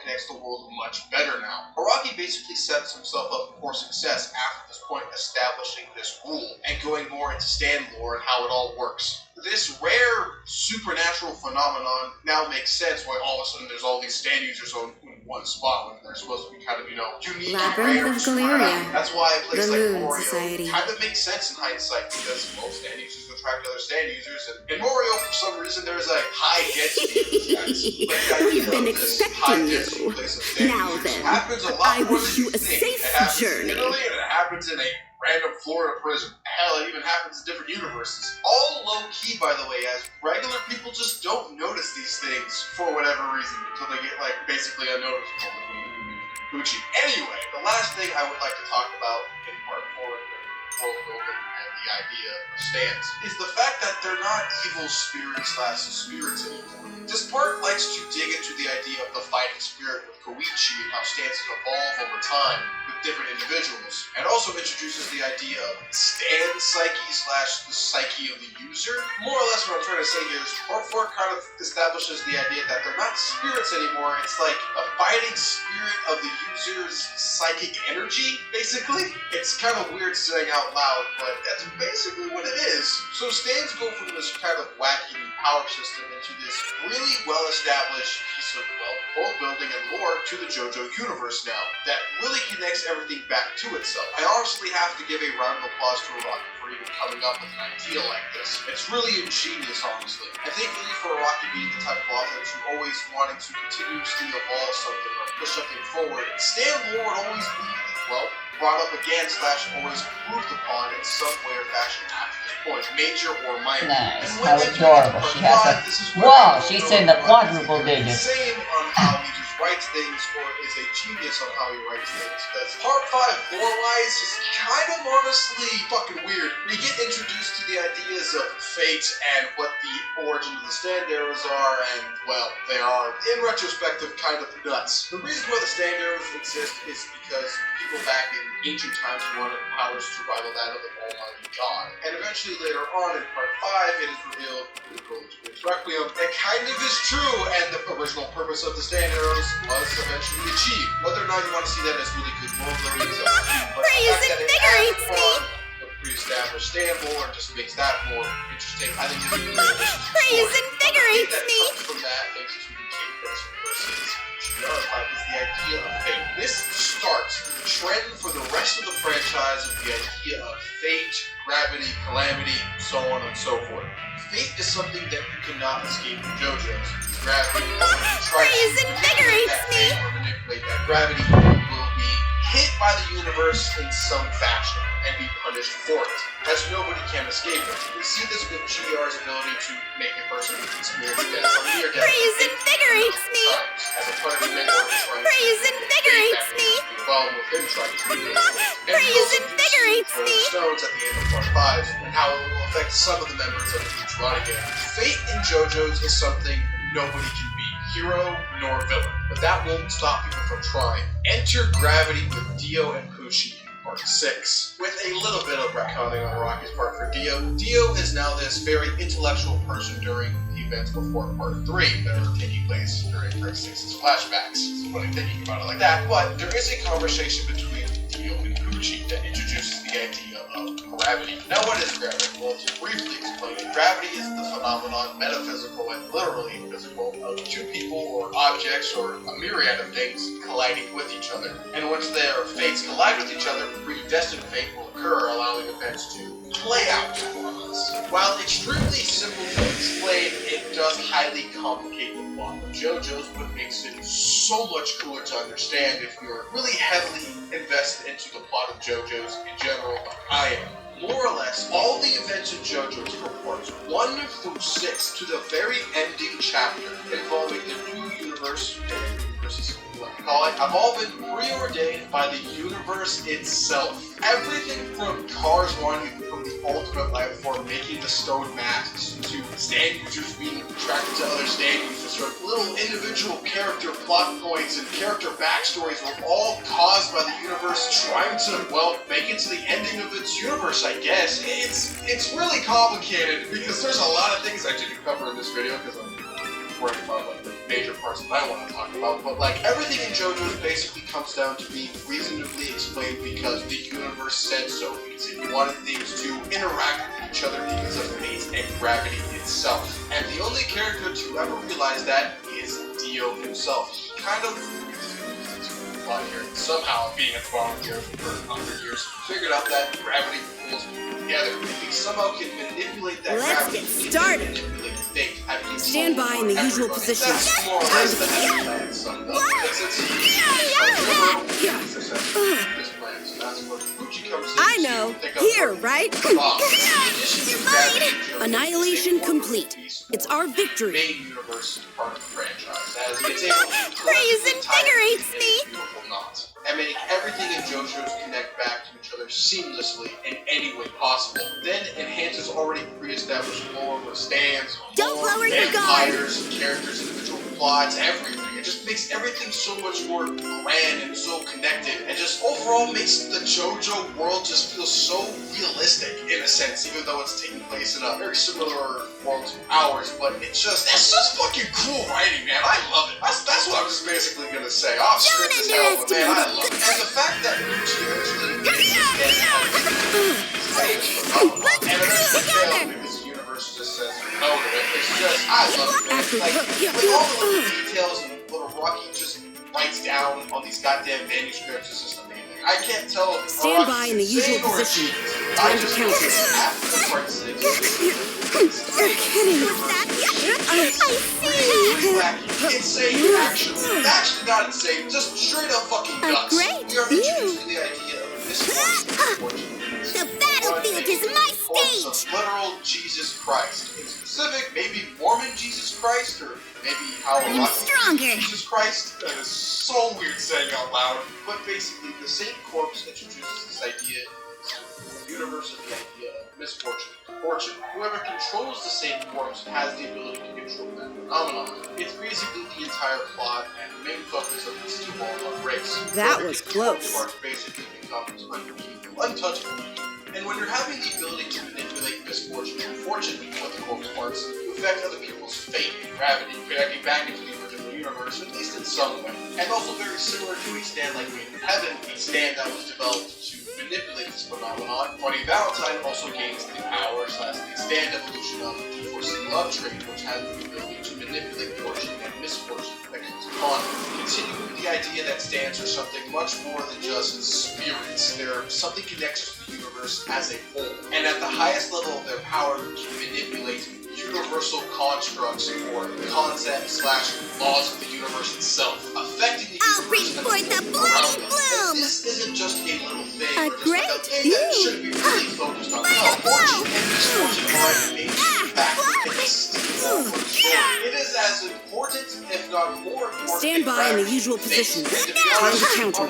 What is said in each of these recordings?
connects the world much better now. Araki basically sets himself up for success after this point, establishing this rule and going more into stand lore and how it all works. This rare supernatural phenomenon now makes sense why all of a sudden there's all these stand users on one spot when they're supposed to be kind of, unique Labyrinth and of Galleria. That's why a place The like Moon Morio Society. kind of makes sense in hindsight because most stand users attract other stand users, and in Morio, for some reason, there's a high density of these guys. Like the idea We've been of this high expecting density you. place of stand Now users then, happens a lot I more wish than you a think. safe It happens journey. in Italy, and it happens in a random Florida prison. Hell, it even happens in different universes. All low-key, by the way, as regular people just don't notice these things for whatever reason until they get, basically unnoticeable. Gucci. Anyway, the last thing I would like to talk about in part 4 of the world building and the idea of stands is the fact that they're not evil spirits anymore. This part likes to dig into the idea of the fighting spirit with Koichi and how stances evolve over time with different individuals, and also introduces the idea of stand psyche / the psyche of the user. More or less what I'm trying to say here is part 4 kind of establishes the idea that they're not spirits anymore. It's like a fighting spirit of the user's psychic energy, basically. It's kind of weird saying out loud, but that's basically what it is. So stands go from this kind of wacky power system into this really well-established piece of, world building and lore to the JoJo universe now that really connects everything back to itself. I honestly have to give a round of applause to Araki for even coming up with an idea like this. It's really ingenious, honestly. I think really for Araki being the type of author that's always wanting to continuously evolve something or push something forward, stand lore would always be, brought up again / always improved upon in some way or fashion after this point, major or minor. Nice, how adorable. She has a... Whoa, she's in the quadruple digits. Same on how he just writes things, or is a genius on how he writes things. Because part 5, lore-wise, is kind of honestly fucking weird. We get introduced to the ideas of fate and what the origin of the stand arrows are, and, they are, in retrospective, kind of nuts. The reason why the stand arrows exist is because people back in ancient times wanted powers to rival that of the almighty god. And eventually later on in part 5, it is revealed Requiem, it kind of is true, and the original purpose of the stand arrows was eventually achieved. Whether or not you want to see that as really good world building is up to you, but the fact that it adds upon the pre-established stand lore just makes that more interesting. I think it's a great addition to the story. Invigorates me. From that, thanks to Kate Preston versus Shinoda, is the idea of fate. This starts the trend for the rest of the franchise of the idea of fate, gravity, calamity, so on and so forth. Fate is something that you cannot escape from JoJo's. Gravity, when you try to manipulate that fate or manipulate that gravity, will be hit by the universe in some fashion and be punished for it, as nobody can escape it. We see this with GR's ability to make a person experience death or near death Invigorates me. as a punishment or trying to Invigorates me. involved with him trying to do this. Invigorates me. Stones at the end of part 5 and how it will affect some of the members of each Ronigan. Fate in JoJo's is something nobody can beat, hero nor villain, but that won't stop people from trying. Enter Gravity with Dio and Pushi in part 6, with a little bit of retconning on Araki's part for Dio. Dio is now this very intellectual person during the events before part 3 that are taking place during part 6's flashbacks. So when I'm thinking about it like that, but there is a conversation between Dio and Pushi that introduces the idea of gravity. Now what is gravity? Well, to briefly explain it, gravity is the phenomenon, metaphysical and literally physical, of two people or objects or a myriad of things colliding with each other. And once their fates collide with each other, predestined fate will occur, allowing events to play out for us. While extremely simple to explain, it does highly complicate the plot of JoJo's, but makes it so much cooler to understand if you're really heavily invested into the plot of JoJo's in general, like I am. More or less, all the events in JoJo's from parts 1 through 6 to the very ending chapter involving the new universe, what you call it, have all been preordained by the universe itself. Everything from Cars 1, you become the ultimate life form, making the stone masks, to stand users being attracted to other stand users, or little individual character plot points and character backstories were all caused by the universe trying to, make it to the ending of its universe, I guess. It's really complicated because there's a lot of things I didn't cover in this video because I'm worried about major parts that I want to talk about, but like everything in JoJo's basically comes down to being reasonably explained because the universe said so, because it wanted things to interact with each other because of fate and gravity itself. And the only character to ever realize that is Dio himself. He kind of here. Somehow, being at the bottom of the earth for 100 years, figured out that gravity pulls people together. If he somehow can manipulate that gravity, Let's get started. Manipulate fate. Stand by in the usual position. That's more or less the headline summed up. I know. Here, right? Annihilation complete. It's our victory. Main universe part of the franchise, as it's able to Praise invigorates me. and make everything in JoJo's connect back to each other seamlessly in any way possible. Then enhances already pre-established lore with stands, Don't lower your guard. vampires, characters, individual plots, everything. It just makes everything so much more grand and so connected, and just overall makes the JoJo world just feel so realistic in a sense, even though it's taking place in a very similar world to ours. But it's just fucking cool writing, man. I love it. That's what I'm just basically gonna say. I'm strict as hell, but man, I love it. And the fact that Gucci actually because the universe just says no to it. It's just, I love it, man. Like all the little details and little Rocky just writes down on these goddamn manuscripts is just amazing. I can't tell if Stand by in the usual position. Time to count it. You're kidding. I see. Insane, actually. Actually not insane, just straight up fucking nuts. Great We are view. introduced to the idea of misfortune. The battlefield is my Forms of stage. literal Jesus Christ. In specific, maybe Mormon Jesus Christ, or maybe how I'm stronger. Jesus Christ. That is so weird saying out loud. But basically, the same corpse introduces this idea, the universe of the idea of misfortune, fortune. Whoever controls the same corpse has the ability to control that phenomenon. It's basically the entire plot and the main focus of this two-on-one race. That was close. Corpse basically becomes unbeatable, untouchable. And when you're having the ability to manipulate misfortune and fortune with the corpse parts, you affect other people's fate and gravity, connecting back into the original universe, at least in some way. And also very similar to a stand like Made in Heaven, a stand that was developed to manipulate this phenomenon. Funny Valentine also gains the powers as the stand evolution of the Forcing Love trait, which has the ability to manipulate fortune and misfortune that comes upon them. Continuing with the idea that stands are something much more than just spirits. They're something connected to the universe as a whole. And at the highest level of their power, to manipulate universal constructs or concepts / laws of the universe itself, affecting the I'll universe bring forth the bloody bloom. This isn't just a little thing A or just great like a thing that view. should be really focused on. Let No, it blow. fortune and misfortune are made back. It is as important, if not more important. Stand by in the usual position. Time to counter.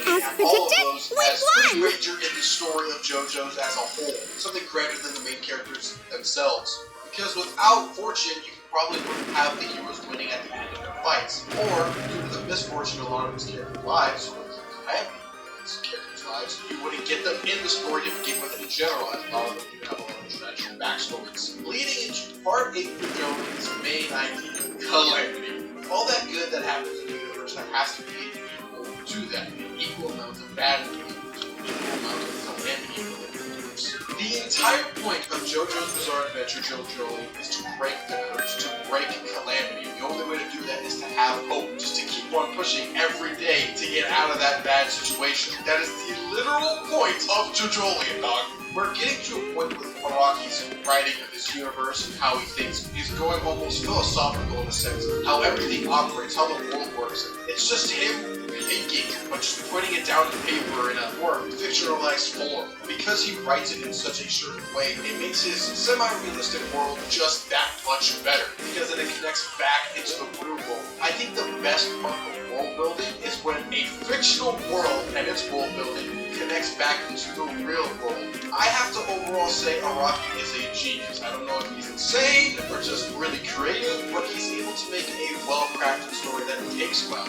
As predicted, we won. Major in the story of JoJo's as a whole, something greater than the main characters themselves. Because without fortune, you probably wouldn't have the heroes winning at the end of their fights, or due to the misfortune of a lot of these characters' lives, or the calamity of these characters' lives, you wouldn't get them in the story to begin with in general, as a lot of them do have a lot of tragic backstories. Leading into part 8 of JoJo's main idea, calamity. All that good that happens in the universe, there has to be an equal to that, an equal amount of bad and an equal amount of calamity in the universe. The entire point of JoJo's Bizarre Adventure JoJo is to break the curse, to break calamity. The only way to do that is to have hope, just to keep on pushing every day to get out of that bad situation. That is the literal point of JoJolion, dog. We're getting to a point with Araki's writing of this universe and how he thinks he's going almost philosophical in a sense, how everything operates, how the world works. It's just him thinking, but just putting it down to paper in a more fictionalized form. Because he writes it in such a certain way, it makes his semi-realistic world just that much better, because then it connects back into the real world. I think the best part of world building is when a fictional world and its world building connects back into the real world. I have to overall say Araki is a genius. I don't know if he's insane or just really creative, but he's able to make a well-crafted story that takes well.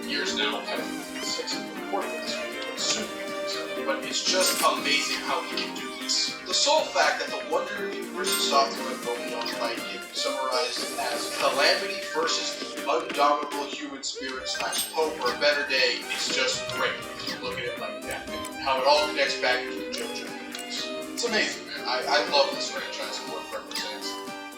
Years now, kind of 6 of recording this video, but soon. But it's just amazing how he can do this. The sole fact that the wonder of the universe is software and going on one might get summarized as calamity versus the undominable human spirit / hope or a better day. It's just great if you look at it like that. How it all connects back to the JoJo universe. It's amazing, man. I love this franchise and what it represents.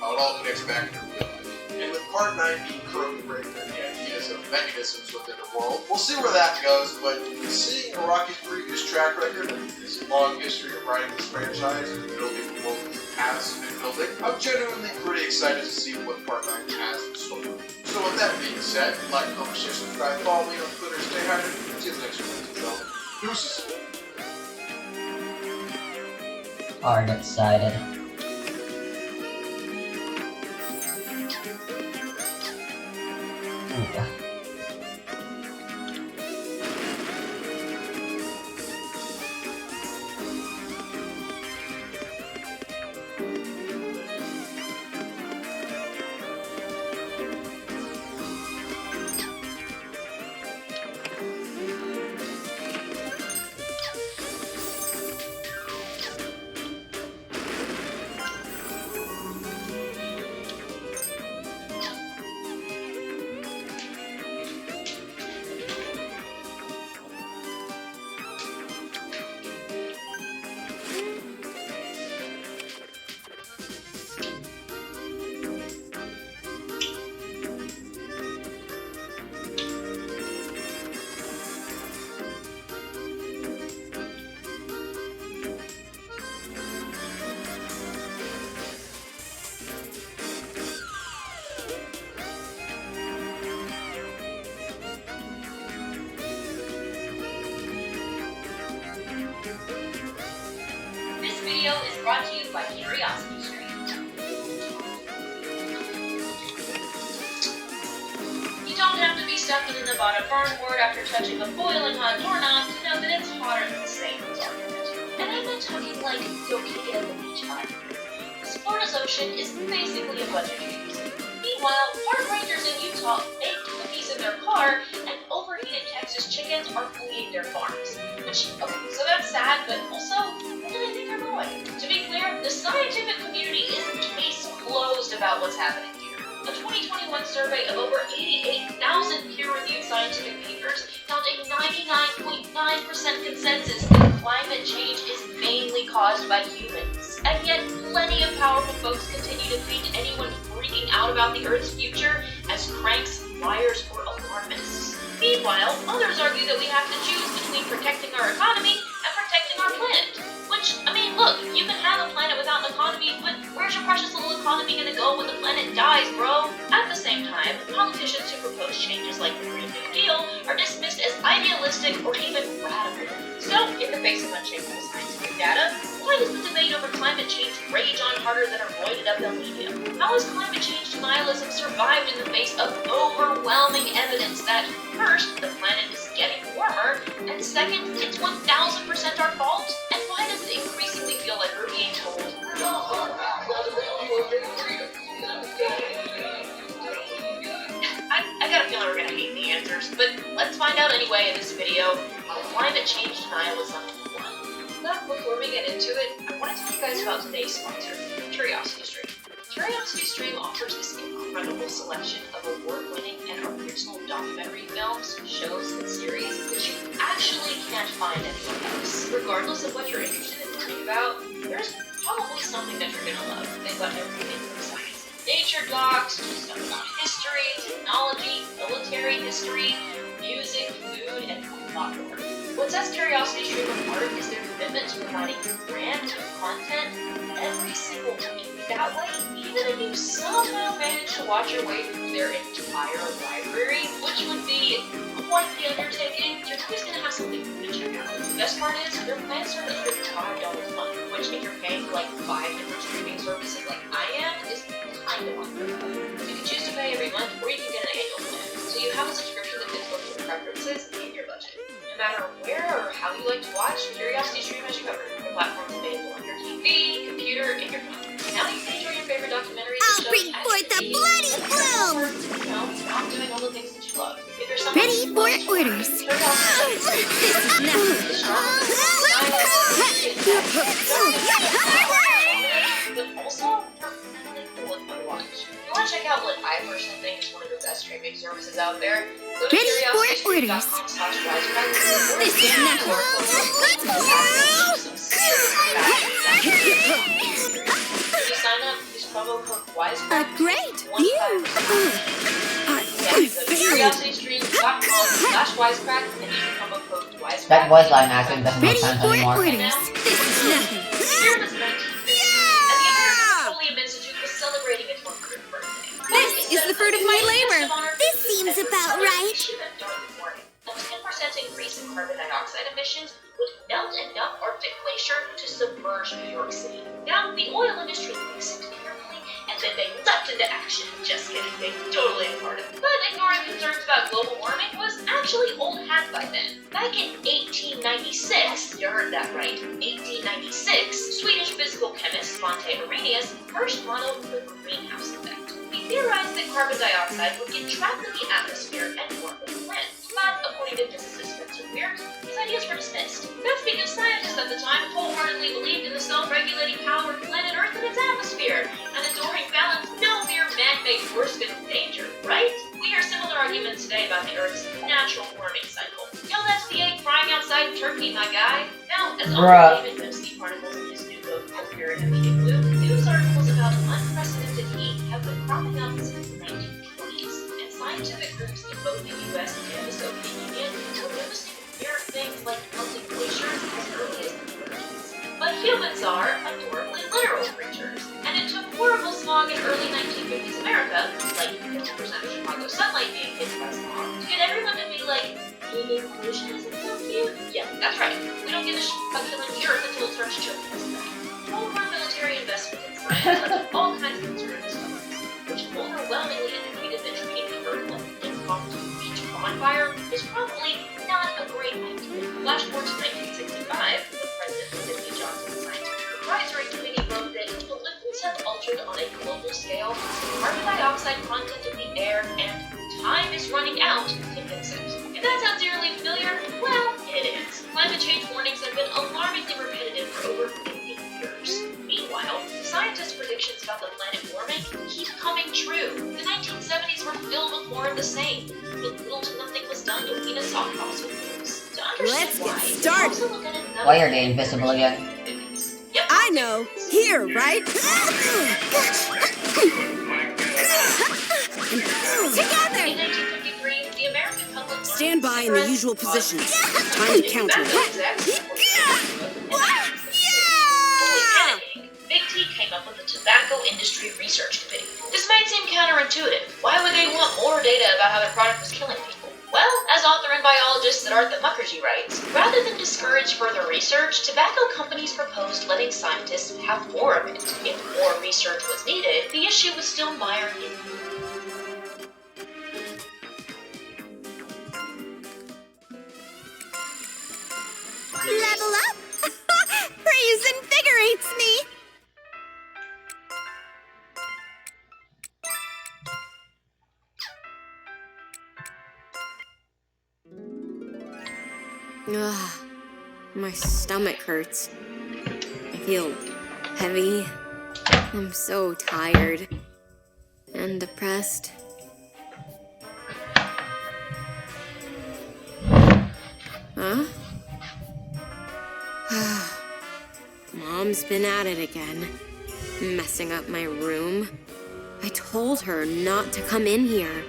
How it all connects back to real life. And with Part 9 being currently breaking the ideas of mechanisms within the world, we'll see where that goes, but seeing Araki's previous track record and his long history of writing this franchise and building the world he has been building, I'm genuinely pretty excited to see what Part 9 has in store. So with that being said, like, comment, share, subscribe, follow me on Twitter, stay hydrated, see you next week. Deuces. Hard excited. Ooh. This video is brought to you by Curiosity Stream. You don't have to be stuck in the Nevada burn ward after touching a boiling hot doorknob to know that it's hotter than the Satan's argument. And I'm not talking like you'll kick it at the beach hut. Florida's ocean is basically a bunch of trees. Meanwhile, park rangers in Utah baked cookies in their car and overheated Texas chickens are fleeing their farms. Which, okay, so that's sad, but also, where do they think they're going? To be clear, the scientific community is case closed about what's happening here. A 2021 survey of over 88,000 peer-reviewed scientific papers found a 99.9% consensus that climate change is mainly caused by humans. And yet, plenty of powerful folks continue to paint anyone freaking out about the Earth's future as cranks, liars, or alarmists. Meanwhile, others argue that we have to choose between protecting our economy and protecting our planet. Which, I mean, look, you can have a planet without an economy, but where's your precious little economy gonna go when the planet dies, bro? At the same time, politicians who propose changes like the Green New Deal are dismissed as idealistic or even radical. So, in the face of unshakable scientific data, why does the debate over climate change rage on harder than a roided up media? How has climate change denialism survived in the face of overwhelming evidence that, first, the planet is getting warmer, and second, it's 1000% our fault? And why does it increasingly feel like we're being told, I got a feeling we're gonna hate the answers, but let's find out anyway in this video how climate change denialism won. But before we get into it, I want to tell you guys about today's sponsor, Curiosity Stream. Curiosity Stream offers this incredible selection of award-winning and original documentary films, shows, and series that you actually can't find anywhere else. Regardless of what you're interested in learning about, there's probably something that you're gonna love. They've got everything from science and nature docs, to stuff about history, technology, military history, music, food, and a lot more. What sets Curiosity Stream apart is their commitment to providing brand new content every single week. That way, even if you somehow manage to watch your way through their entire library, which would be quite the undertaking, you're always going to have something new to check out. The best part is, their plans are under $5 a month, which if you're paying for like 5 different streaming services like I am, is kind of unheard of. You can choose to pay every month, or you can get an annual plan. So you have a subscription that fits both your preferences and your budget. No matter where or how you like to watch, Curiosity Stream has you covered. The platform's available on your TV, computer, and your phone. Now you can enjoy your favorite documentaries and shows Bring forth the bloody bloom! Not doing all the things that you love. If you're Ready for orders. but also, they're really cool. out what I personally think is one of the best streaming services out there, go to Ready for orders. curiositystream.com/wisecrack. This is nothing. When you sign up, use promo code A wisecrack. great view. Yeah, go to curiositystream.com/wisecrack and use your promo code wisecrack. That voice line acting doesn't make Ready sense for anymore. orders. This is nothing. The year was 1950, and the American Petroleum Institute was celebrating its 100th birthday. This is the fruit of my labor. This seems about right. A 10% increase in carbon dioxide emissions would melt enough Arctic glacier to submerge New York City. Now, the oil industry listened carefully, and then they leapt into action. Just kidding, they totally ignored it. But ignoring concerns about global warming was actually old hat by then. Back in 1896, you heard that right, 1896, Swedish physical chemist Svante Arrhenius first modeled the greenhouse effect. He theorized that carbon dioxide would get trapped in the atmosphere and warm the planet. But according to physicist Spencer Weir, his ideas were dismissed. That's because scientists at the time wholeheartedly believed in the self-regulating power of planet Earth and its atmosphere, and adoring balance no mere man-made force could endanger, right? We hear similar arguments today about the Earth's natural warming cycle. Tell that to the egg frying outside Turkey, my guy. Now, as Bruh. David Dempsey particles in his new book, Coherent and Immediate Blue, news articles about unprecedented heat have been cropping up since the 1920s, and scientific groups in both the U.S. and the Soviet Union were noticing weird things like melting glaciers as early as the 30s. But humans are adorably literal creatures, and it took horrible smog in early 1950s America, like 50% of Chicago sunlight being hit by smog, to get everyone to be like, hey, pollution isn't so cute. Yeah, that's right. We don't give a shit about killing the Earth until it starts chilling us back. All of our military investment in science led to all kinds of conservative discoveries, which overwhelmingly indicated that treating the Earth like an impromptu beach bonfire is probably not a great idea. Flash forward to 1965, the President Lyndon Johnson's Scientific Advisory Committee wrote that pollutants have altered on a global scale the carbon dioxide content of the air, and time is running out to fix it. If that sounds eerily familiar, well, it is. Climate change warnings have been alarmingly repetitive for over 50 years. Meanwhile, scientists' predictions about the planet warming keep coming true. The 1970s were filled with more of the same, but little to nothing was done to wean us off fossil fuels. To understand Let's why, get started. also look at another Why are they invisible again? 1950s. Yep. I know. Here, right? Together. In 1953, the American public learned Stand by in the cigarettes usual caused positions. Time to counter. Big T came up with the Tobacco Industry Research Committee. This might seem counterintuitive. Why would they want more data about how their product was killing people? Well, as author and biologist Siddhartha Mukherjee writes, rather than discourage further research, tobacco companies proposed letting scientists have more of it. If more research was needed, the issue was still mired in Level up. Praise invigorates me. Ugh, my stomach hurts. I feel heavy. I'm so tired and depressed. Huh? Mom's been at it again, messing up my room. I told her not to come in here.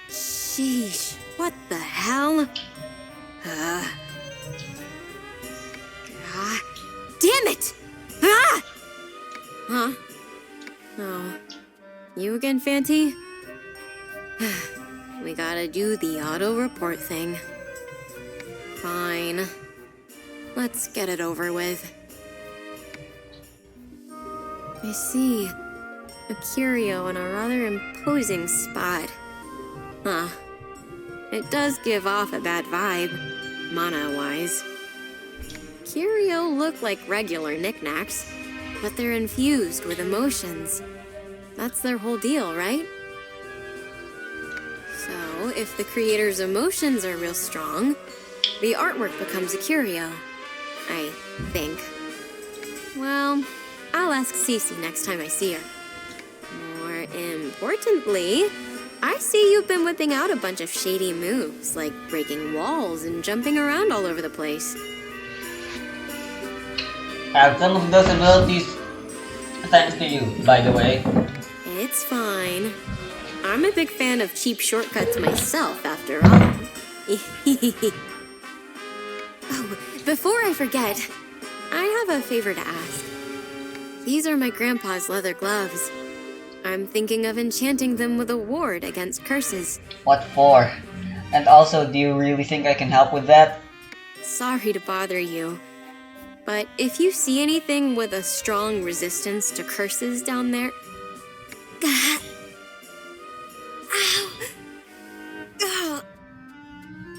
Sheesh, what the hell? Damn it! Ah! Huh? Oh, you again, Fanty? We gotta do the auto report thing. Fine. Let's get it over with. I see. A curio in a rather imposing spot. Huh. It does give off a bad vibe, mana-wise. Curio look like regular knickknacks, but they're infused with emotions. That's their whole deal, right? So, if the creator's emotions are real strong, the artwork becomes a curio. I think. Well, I'll ask Cece next time I see her. More importantly, I see you've been whipping out a bunch of shady moves, like breaking walls and jumping around all over the place. I have some of those abilities thanks to you, by the way. It's fine. I'm a big fan of cheap shortcuts myself, after all. Oh, before I forget, I have a favor to ask. These are my grandpa's leather gloves. I'm thinking of enchanting them with a ward against curses. What for? And also, do you really think I can help with that? Sorry to bother you, but if you see anything with a strong resistance to curses down there... Ow! Oh,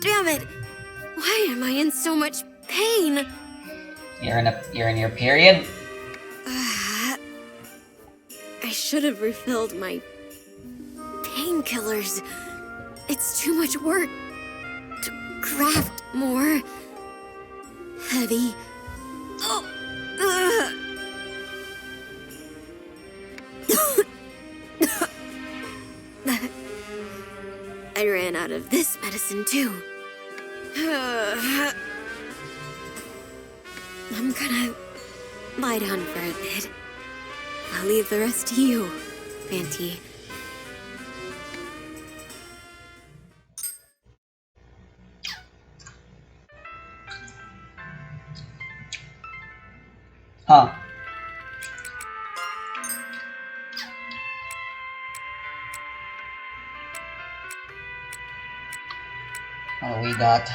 damn it! Why am I in so much pain? You're in your period? I should have refilled my painkillers. It's too much work to craft more. Heavy. Oh. I ran out of this medicine too. I'm gonna lie down for a bit. I'll leave the rest to you, Auntie. Huh. What do we got?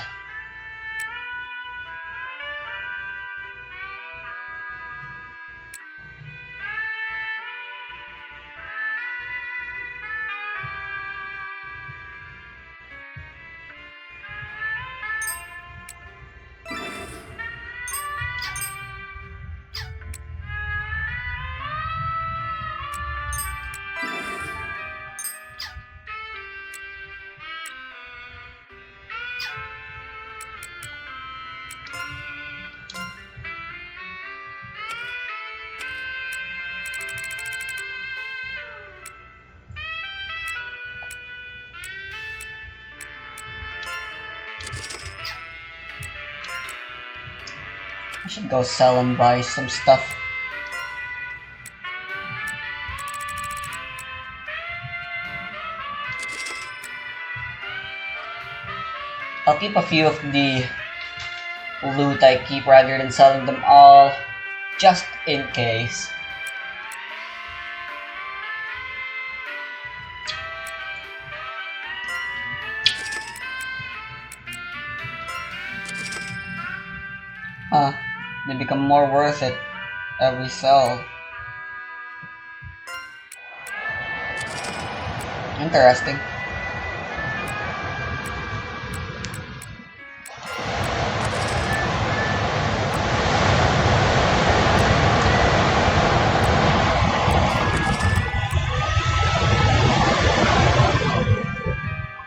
I should go sell and buy some stuff. I'll keep a few of the loot I keep rather than selling them all, just in case. They become more worth it every sell. Interesting.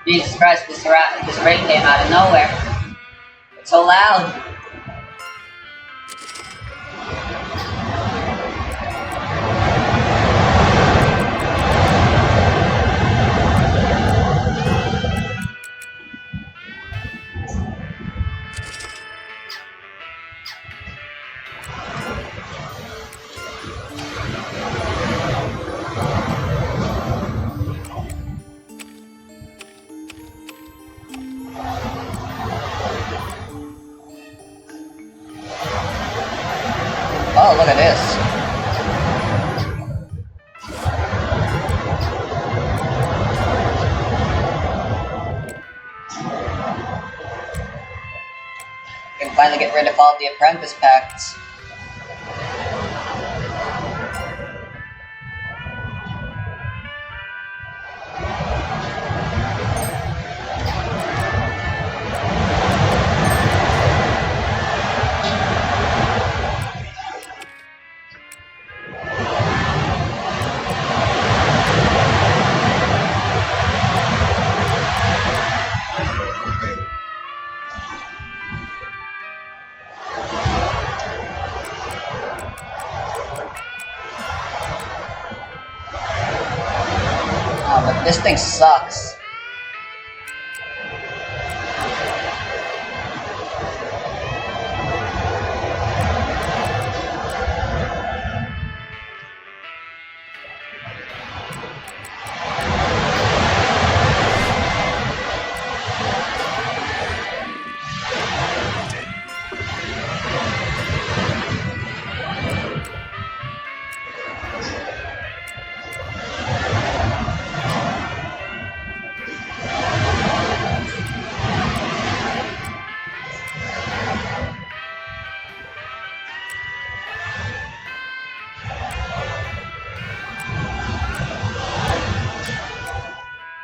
Jesus Christ, this rain came out of nowhere. It's so loud. Oh, look at this. Can finally get rid of all the apprentice pacts. Oh, but this thing sucks.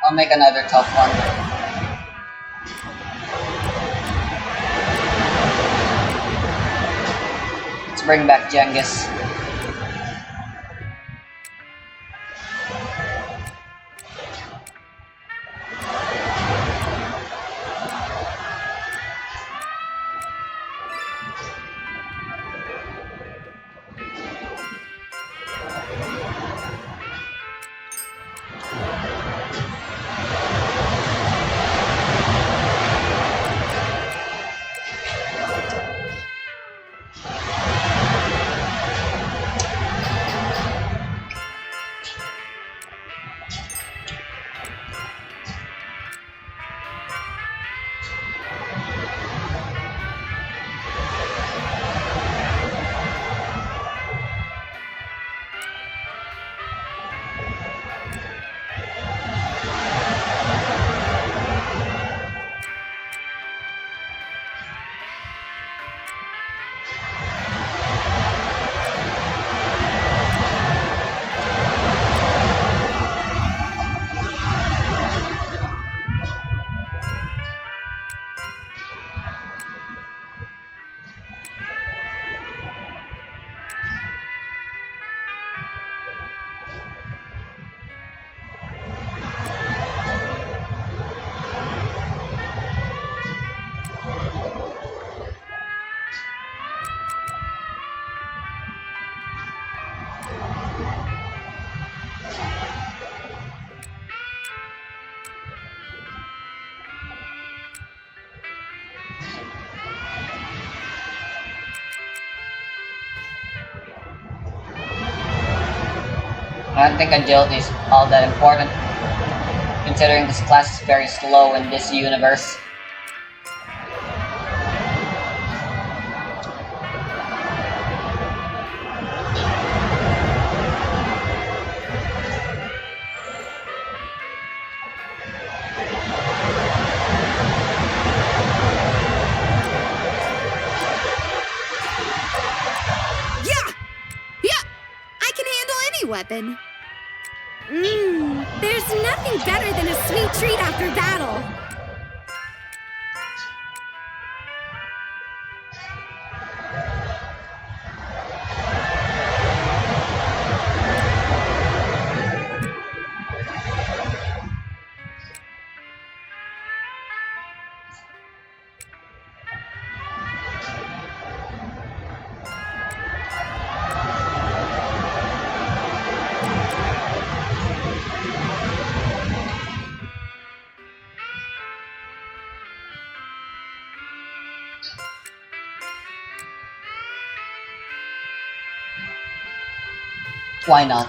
I'll make another tough one. Let's bring back Genghis. I don't think agility is all that important, considering this class is very slow in this universe. Yeah! I can handle any weapon. There's nothing better than a sweet treat after battle. Why not?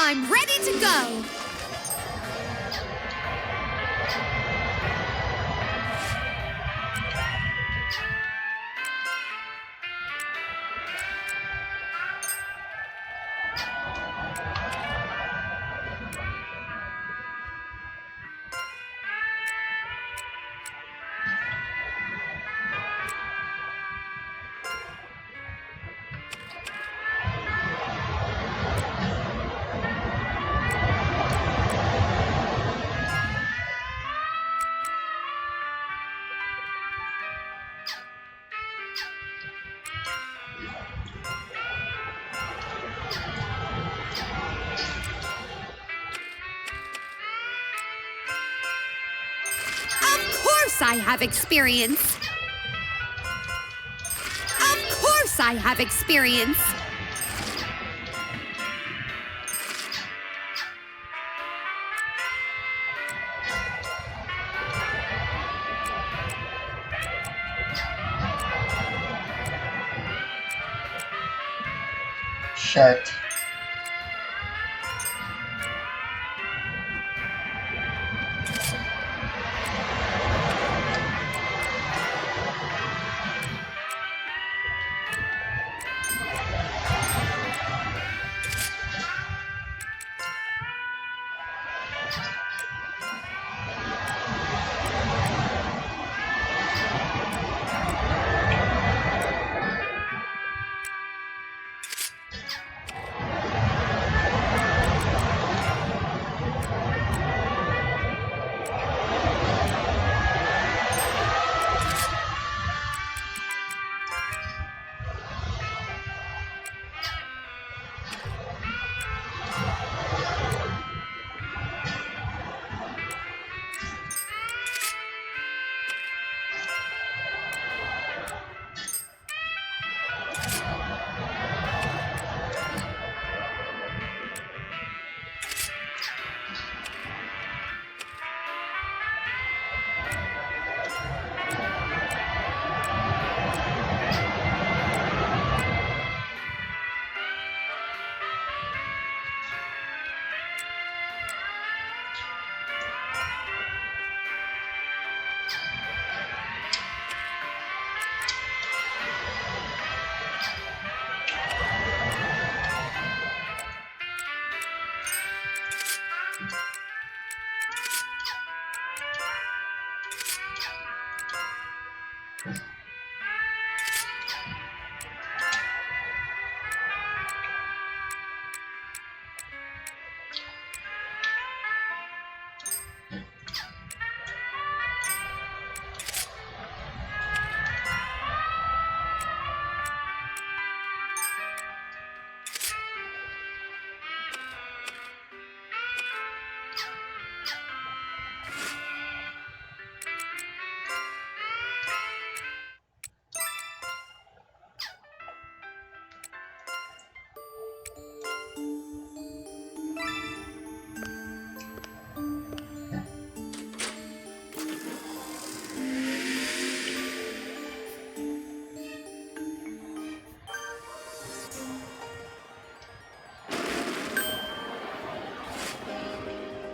I'm ready to go. Of course I have experience. Of course I have experience. Shirt.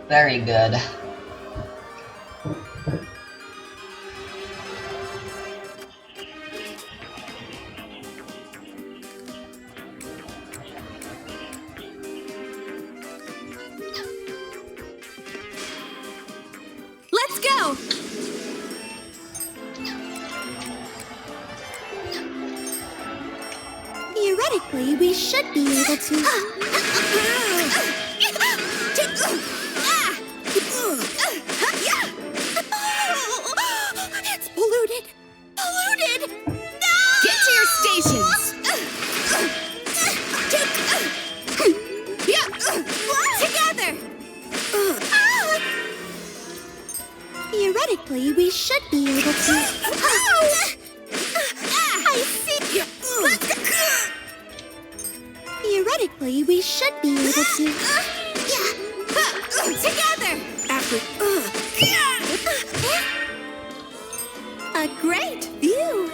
Very good. Let's go. Theoretically, we should be able to. It's polluted. Polluted. No! Get to your stations. Together. Theoretically, we should be able to. I see. Theoretically, we should be able to. Together. After. A great view.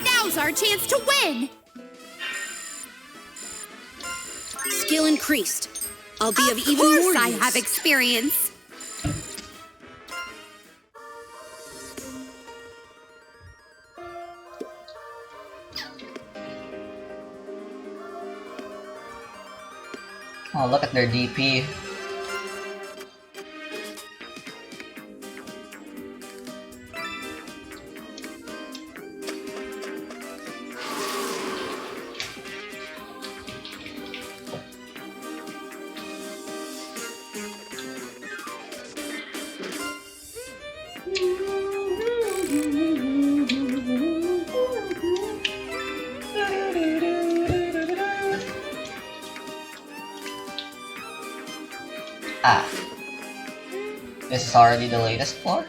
Now's our chance to win. Skill increased. I'll be of even more use. I have experience. Oh, look at their DP. Ah. This is already the latest floor?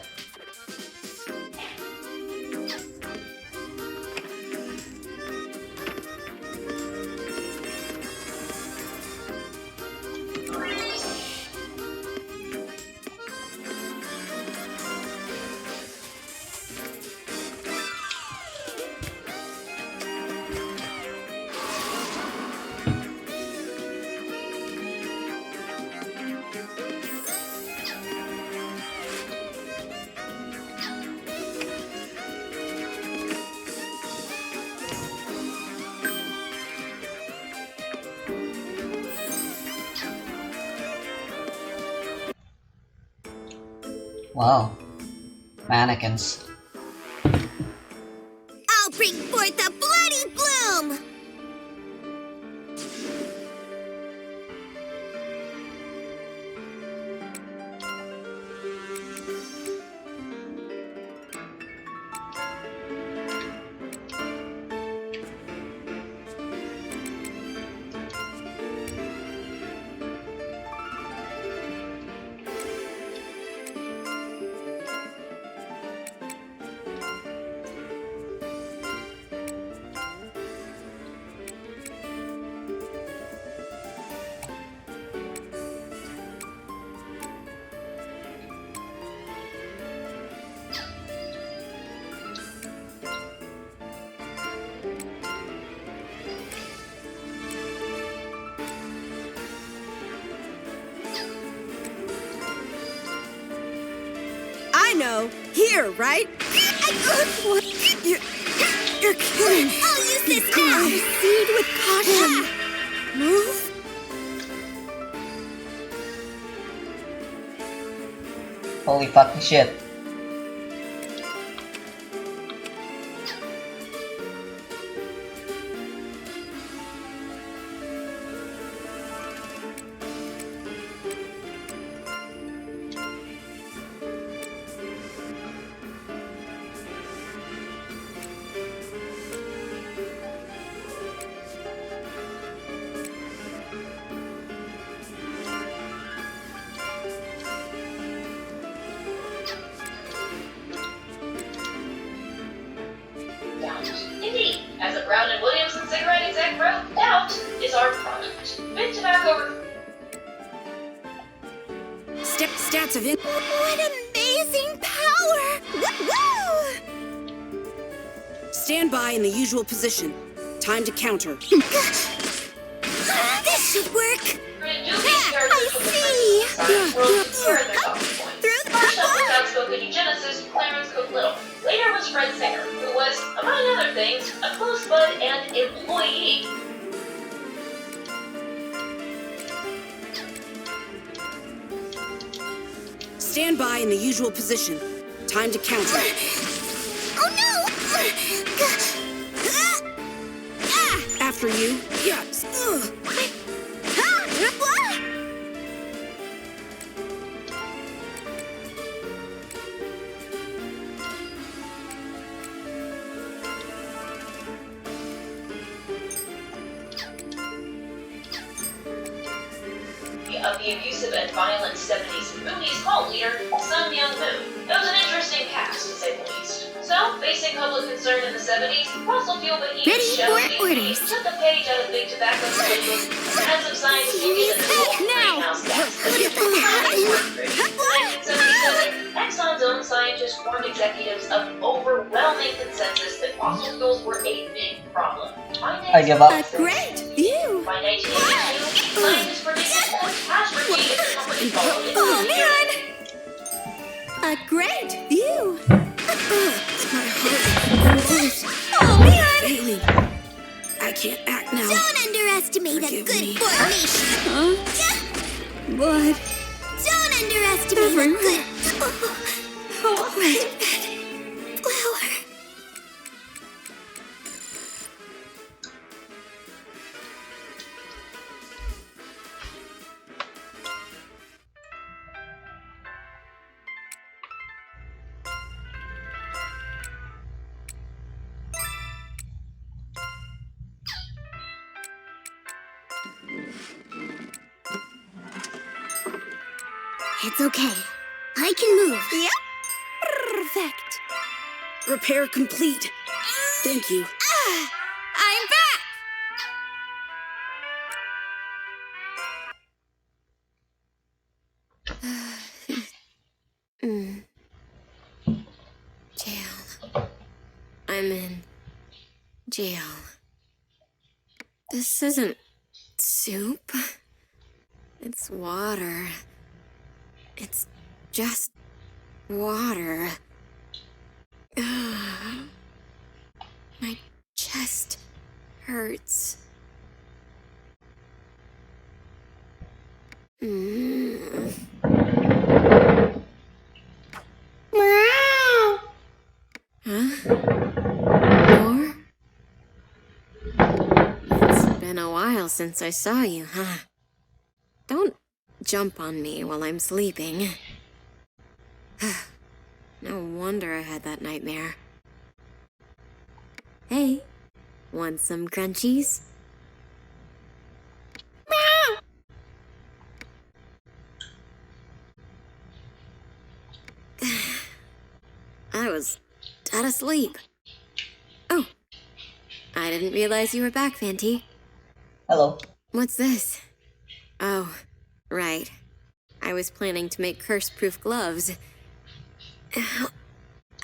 Wow. Mannequins. I'll bring forth a bloody bloom! I know. Here, right? You're kidding. I'll use this now. Proceed with caution. Move. Holy fucking shit. Indeed, as a Brown and Williamson cigarette exec wrote, doubt is our product. Big tobacco. Stats of it. What amazing power! Woo! Stand by in the usual position. Time to counter. This should work. I see. First up was outspoken eugenicist Clarence Cook Little. Later was Fred Singer, who was, among other things, a close bud and employee. Stand by in the usual position. Time to counter. Oh no! After you. Yes. Of the abusive and violent 70s movies cult leader, Sun Myung Moon. It was an interesting cast, to say the least. So, facing public concern in the 70s, fossil fuel behemoth Shell took a page out of Big Tobacco's playbook and had some science movie that involved greenhouse gas. In 1977, Exxon's own scientists warned executives of overwhelming consensus that fossil fuels were a big problem. I give up. A great view. By 1982, scientists predicted a catastrophe Ricky, it's a company phone. Oh, man! A great view! My heart. Oh, man! Failing. I can't act now. Don't underestimate a Forgive good me. formation. Huh? Blood. Don't underestimate Everywhere. a good Oh, red flower. It's okay. I can move. Yep. Perfect. Repair complete. Thank you. I'm back! Jail. I'm in jail. This isn't soup. It's water. It's just water. My chest hurts. Huh? More? It's been a while since I saw you, huh? Don't jump on me while I'm sleeping. No wonder I had that nightmare. Hey, want some crunchies? I was dead asleep. Oh, I didn't realize you were back, Fanty. Hello. What's this? Oh, right. I was planning to make curse-proof gloves. Ow.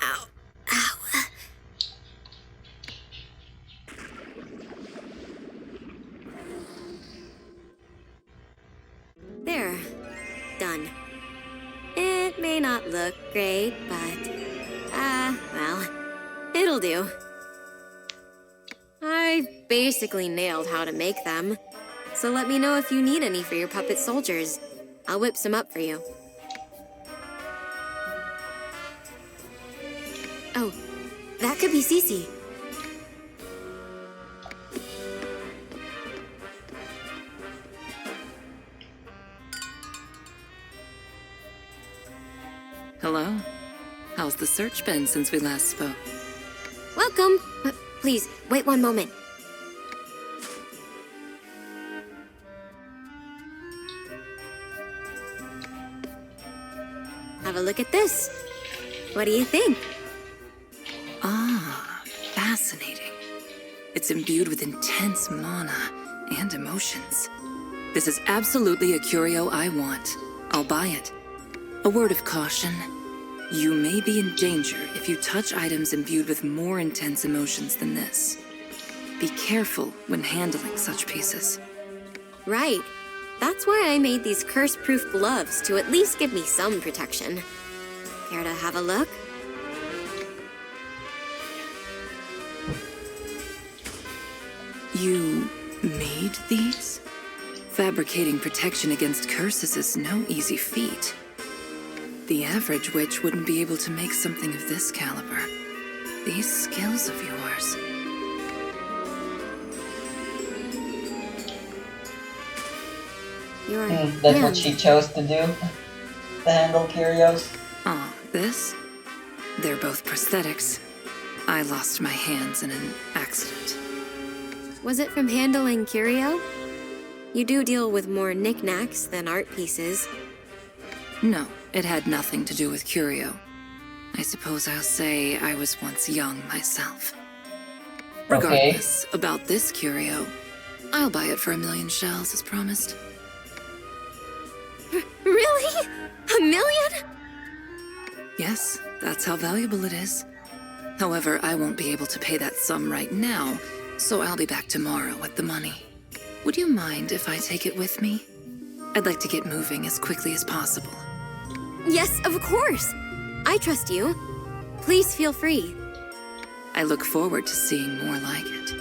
Ow. Ow. There. Done. It may not look great, but... well, it'll do. I basically nailed how to make them. So let me know if you need any for your puppet soldiers. I'll whip some up for you. Oh, that could be Cece. Hello. How's the search been since we last spoke? Welcome. Please, wait one moment. Have a look at this. What do you think? Ah, fascinating. It's imbued with intense mana and emotions. This is absolutely a curio I want. I'll buy it. A word of caution. You may be in danger if you touch items imbued with more intense emotions than this. Be careful when handling such pieces. Right. That's why I made these curse-proof gloves to at least give me some protection. Care to have a look? You made these? Fabricating protection against curses is no easy feat. The average witch wouldn't be able to make something of this caliber. These skills of yours. Your That's what hand. she chose to do. To handle curios. Ah, this? They're both prosthetics. I lost my hands in an accident. Was it from handling curio? You do deal with more knickknacks than art pieces. No, it had nothing to do with curio. I suppose I'll say I was once young myself. Regardless, about this curio, I'll buy it for 1,000,000 shells as promised. Really? 1,000,000? Yes, that's how valuable it is. However, I won't be able to pay that sum right now, so I'll be back tomorrow with the money. Would you mind if I take it with me? I'd like to get moving as quickly as possible. Yes, of course. I trust you. Please feel free. I look forward to seeing more like it.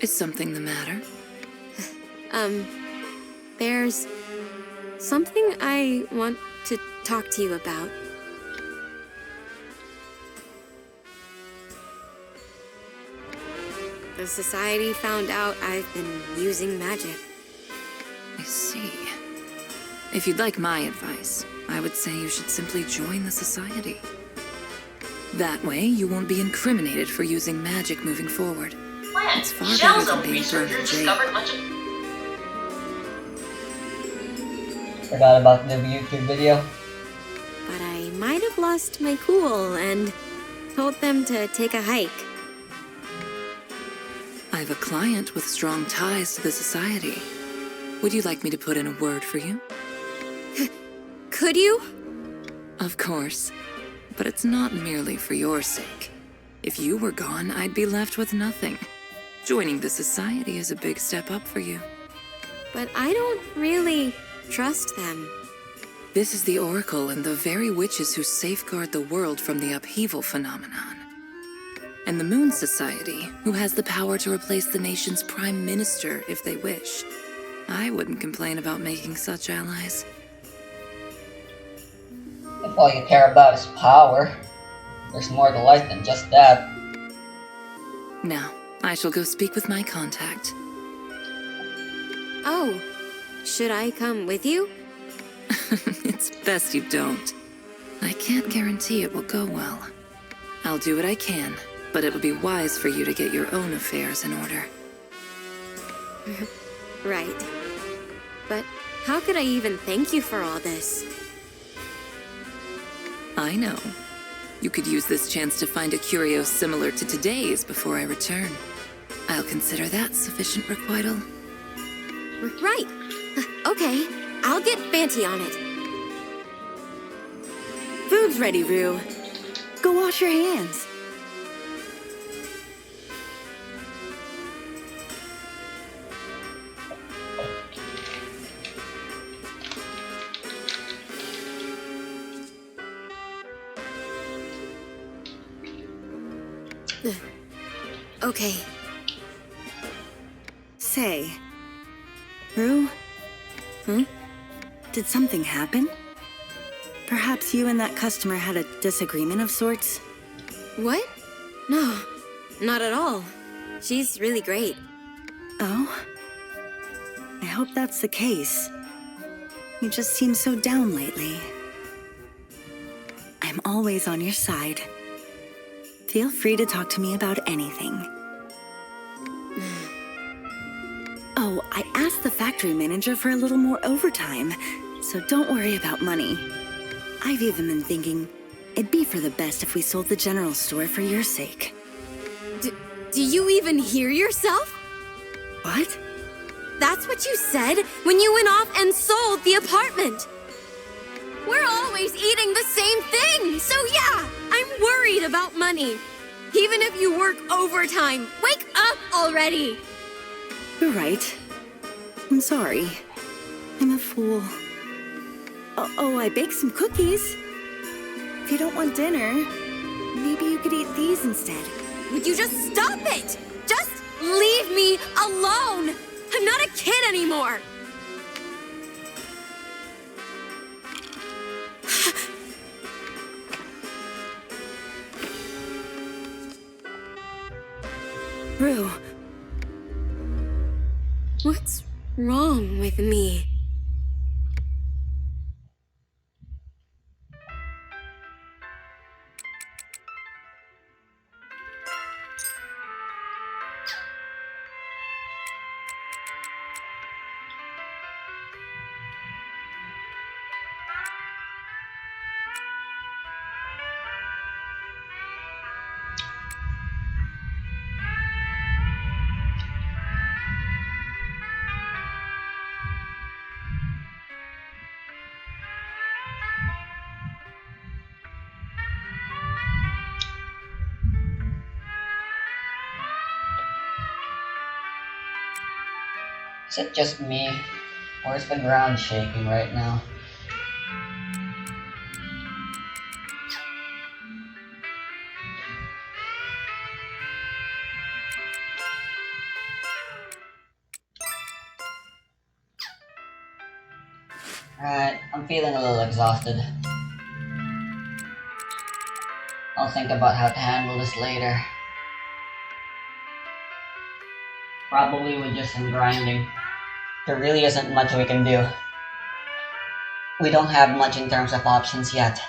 Is something the matter? There's something I want to talk to you about. The Society found out I've been using magic. I see. If you'd like my advice, I would say you should simply join the Society. That way, you won't be incriminated for using magic moving forward. It's far better than being thrown in jail. Forgot about the YouTube video. But I might have lost my cool and told them to take a hike. I have a client with strong ties to the Society. Would you like me to put in a word for you? Could you? Of course. But it's not merely for your sake. If you were gone, I'd be left with nothing. Joining the Society is a big step up for you. But I don't really trust them. This is the Oracle and the very witches who safeguard the world from the upheaval phenomenon. And the Moon Society, who has the power to replace the nation's prime minister if they wish. I wouldn't complain about making such allies. If all you care about is power, there's more to life than just that. Now, I shall go speak with my contact. Oh, should I come with you? It's best you don't. I can't guarantee it will go well. I'll do what I can, but it would be wise for you to get your own affairs in order. Right. But how could I even thank you for all this? I know. You could use this chance to find a curio similar to today's before I return. I'll consider that sufficient requital. Right. Okay, I'll get Fanty on it. Food's ready, Rue. Go wash your hands. Okay. Say, Rue? Did something happen? Perhaps you and that customer had a disagreement of sorts? What? No, not at all. She's really great. Oh? I hope that's the case. You just seem so down lately. I'm always on your side. Feel free to talk to me about anything. Oh, I asked the factory manager for a little more overtime, so don't worry about money. I've even been thinking it'd be for the best if we sold the general store for your sake. Do you even hear yourself? What? That's what you said when you went off and sold the apartment. We're always eating the same thing, so yeah, I'm worried about money. Even if you work overtime, wake up already! You're right. I'm sorry. I'm a fool. Oh, I baked some cookies. If you don't want dinner, maybe you could eat these instead. Would you just stop it? Just leave me alone! I'm not a kid anymore! Rue. What's wrong with me? Is it just me, Or is the ground shaking right now? Alright, I'm feeling a little exhausted. I'll think about how to handle this later. Probably with just some grinding. There really isn't much we can do. We don't have much in terms of options yet.